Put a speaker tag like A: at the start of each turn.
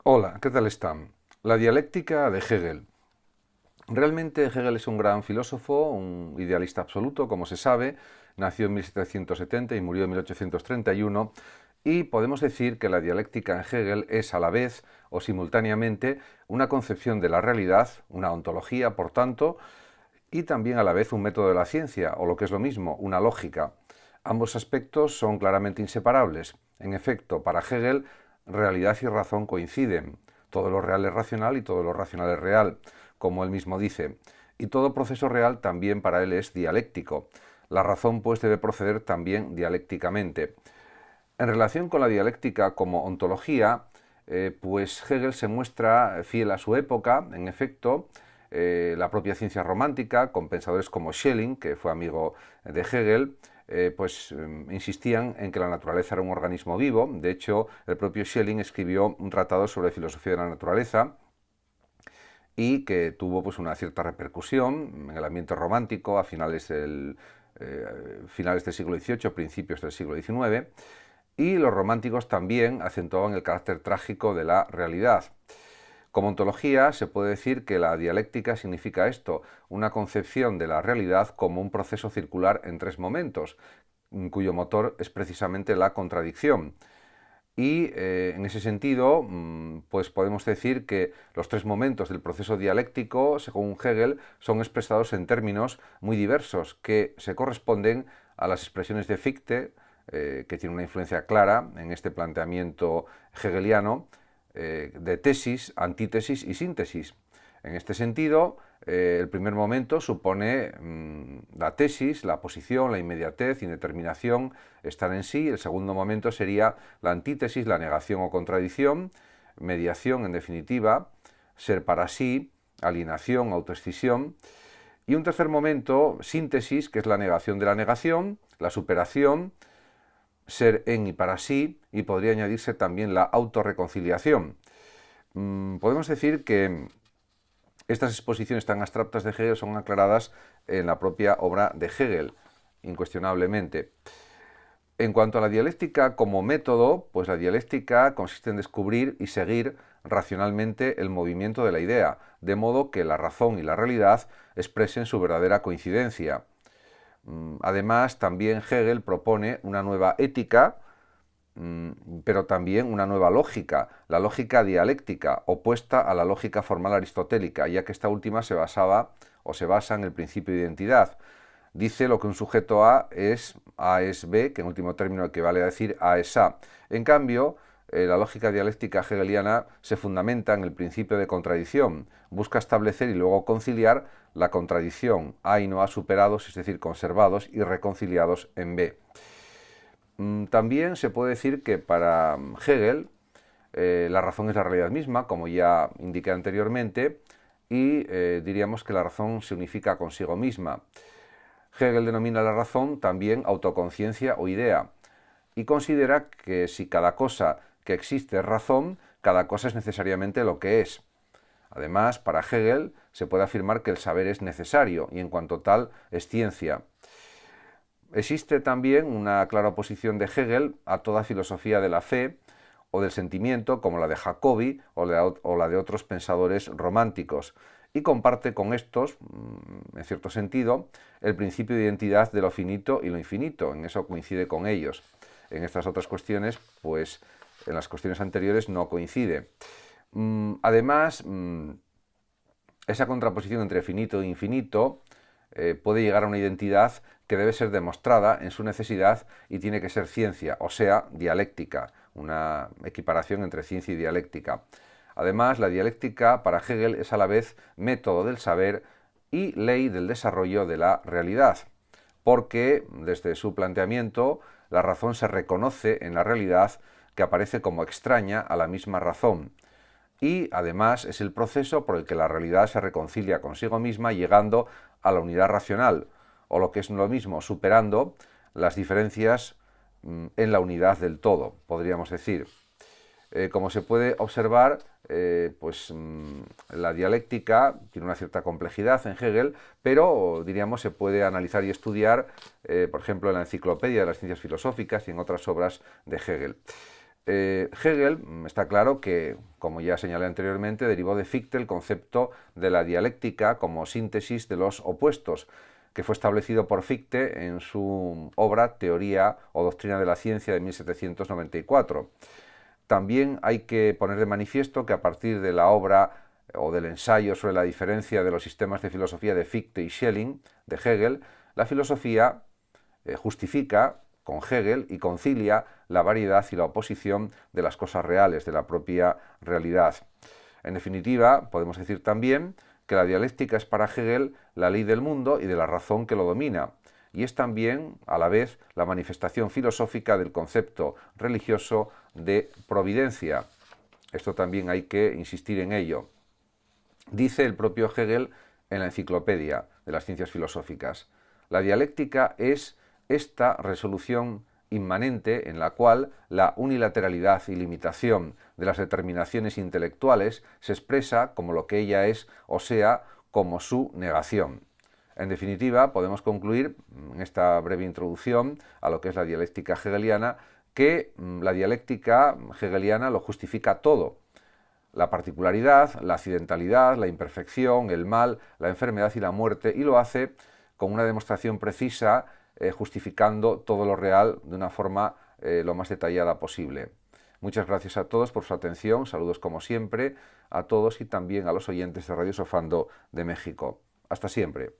A: Hola, ¿qué tal están? La dialéctica de Hegel. Realmente Hegel es un gran filósofo, un idealista absoluto, como se sabe. Nació en 1770 y murió en 1831. Y podemos decir que la dialéctica en Hegel es a la vez o simultáneamente una concepción de la realidad, una ontología, por tanto, y también a la vez un método de la ciencia, o lo que es lo mismo, una lógica. Ambos aspectos son claramente inseparables. En efecto, para Hegel, realidad y razón coinciden. Todo lo real es racional y todo lo racional es real, como él mismo dice. Y todo proceso real también para él es dialéctico. La razón pues debe proceder también dialécticamente. En relación con la dialéctica como ontología, pues Hegel se muestra fiel a su época, en efecto, la propia ciencia romántica, con pensadores como Schelling, que fue amigo de Hegel, insistían en que la naturaleza era un organismo vivo. De hecho, el propio Schelling escribió un tratado sobre filosofía de la naturaleza y que tuvo pues, una cierta repercusión en el ambiente romántico a finales del siglo XVIII, principios del siglo XIX, y los románticos también acentuaban el carácter trágico de la realidad. Como ontología se puede decir que la dialéctica significa esto, una concepción de la realidad como un proceso circular en tres momentos, cuyo motor es precisamente la contradicción. Y en ese sentido, pues podemos decir que los tres momentos del proceso dialéctico, según Hegel, son expresados en términos muy diversos que se corresponden a las expresiones de Fichte, que tiene una influencia clara en este planteamiento hegeliano, de tesis, antítesis y síntesis. En este sentido, el primer momento supone la tesis, la posición, la inmediatez, indeterminación, estar en sí. El segundo momento sería la antítesis, la negación o contradicción, mediación en definitiva, ser para sí, alienación, autoescisión. Y un tercer momento, síntesis, que es la negación de la negación, la superación, ser en y para sí, y podría añadirse también la autorreconciliación. Podemos decir que estas exposiciones tan abstractas de Hegel son aclaradas en la propia obra de Hegel, incuestionablemente. En cuanto a la dialéctica como método, pues la dialéctica consiste en descubrir y seguir racionalmente el movimiento de la idea, de modo que la razón y la realidad expresen su verdadera coincidencia. Además, también Hegel propone una nueva ética, pero también una nueva lógica, la lógica dialéctica, opuesta a la lógica formal aristotélica, ya que esta última se basaba o se basa en el principio de identidad. Dice lo que un sujeto A es B, que en último término equivale a decir A es A. En cambio, la lógica dialéctica hegeliana se fundamenta en el principio de contradicción, busca establecer y luego conciliar la contradicción A y no A superados, es decir, conservados y reconciliados en B. También se puede decir que para Hegel la razón es la realidad misma, como ya indiqué anteriormente, y diríamos que la razón se unifica consigo misma. Hegel denomina la razón también autoconciencia o idea, y considera que si cada cosa que existe es razón, cada cosa es necesariamente lo que es. Además, para Hegel se puede afirmar que el saber es necesario y en cuanto tal es ciencia. Existe también una clara oposición de Hegel a toda filosofía de la fe o del sentimiento, como la de Jacobi o la de otros pensadores románticos, y comparte con estos, en cierto sentido, el principio de identidad de lo finito y lo infinito. En eso coincide con ellos. En estas otras cuestiones, pues en las cuestiones anteriores no coincide. Además, esa contraposición entre finito e infinito puede llegar a una identidad que debe ser demostrada en su necesidad y tiene que ser ciencia, o sea, dialéctica, una equiparación entre ciencia y dialéctica. Además, la dialéctica para Hegel es a la vez método del saber y ley del desarrollo de la realidad, porque desde su planteamiento la razón se reconoce en la realidad que aparece como extraña a la misma razón, y además es el proceso por el que la realidad se reconcilia consigo misma llegando a la unidad racional, o lo que es lo mismo, superando las diferencias en la unidad del todo, podríamos decir. Como se puede observar, la dialéctica tiene una cierta complejidad en Hegel, pero diríamos se puede analizar y estudiar, por ejemplo, en la Enciclopedia de las Ciencias Filosóficas y en otras obras de Hegel. Hegel está claro que, como ya señalé anteriormente, derivó de Fichte el concepto de la dialéctica como síntesis de los opuestos, que fue establecido por Fichte en su obra Teoría o Doctrina de la Ciencia de 1794. También hay que poner de manifiesto que a partir de la obra o del ensayo sobre la diferencia de los sistemas de filosofía de Fichte y Schelling, de Hegel, la filosofía justifica con Hegel y concilia la variedad y la oposición de las cosas reales, de la propia realidad. En definitiva, podemos decir también que la dialéctica es para Hegel la ley del mundo y de la razón que lo domina, y es también, a la vez, la manifestación filosófica del concepto religioso de providencia. Esto también hay que insistir en ello. Dice el propio Hegel en la Enciclopedia de las Ciencias Filosóficas: la dialéctica es esta resolución inmanente en la cual la unilateralidad y limitación de las determinaciones intelectuales se expresa como lo que ella es, o sea, como su negación. En definitiva, podemos concluir en esta breve introducción a lo que es la dialéctica hegeliana que la dialéctica hegeliana lo justifica todo: la particularidad, la accidentalidad, la imperfección, el mal, la enfermedad y la muerte, y lo hace con una demostración precisa, justificando todo lo real de una forma lo más detallada posible. Muchas gracias a todos por su atención, saludos como siempre a todos y también a los oyentes de Radio Sofando de México. Hasta siempre.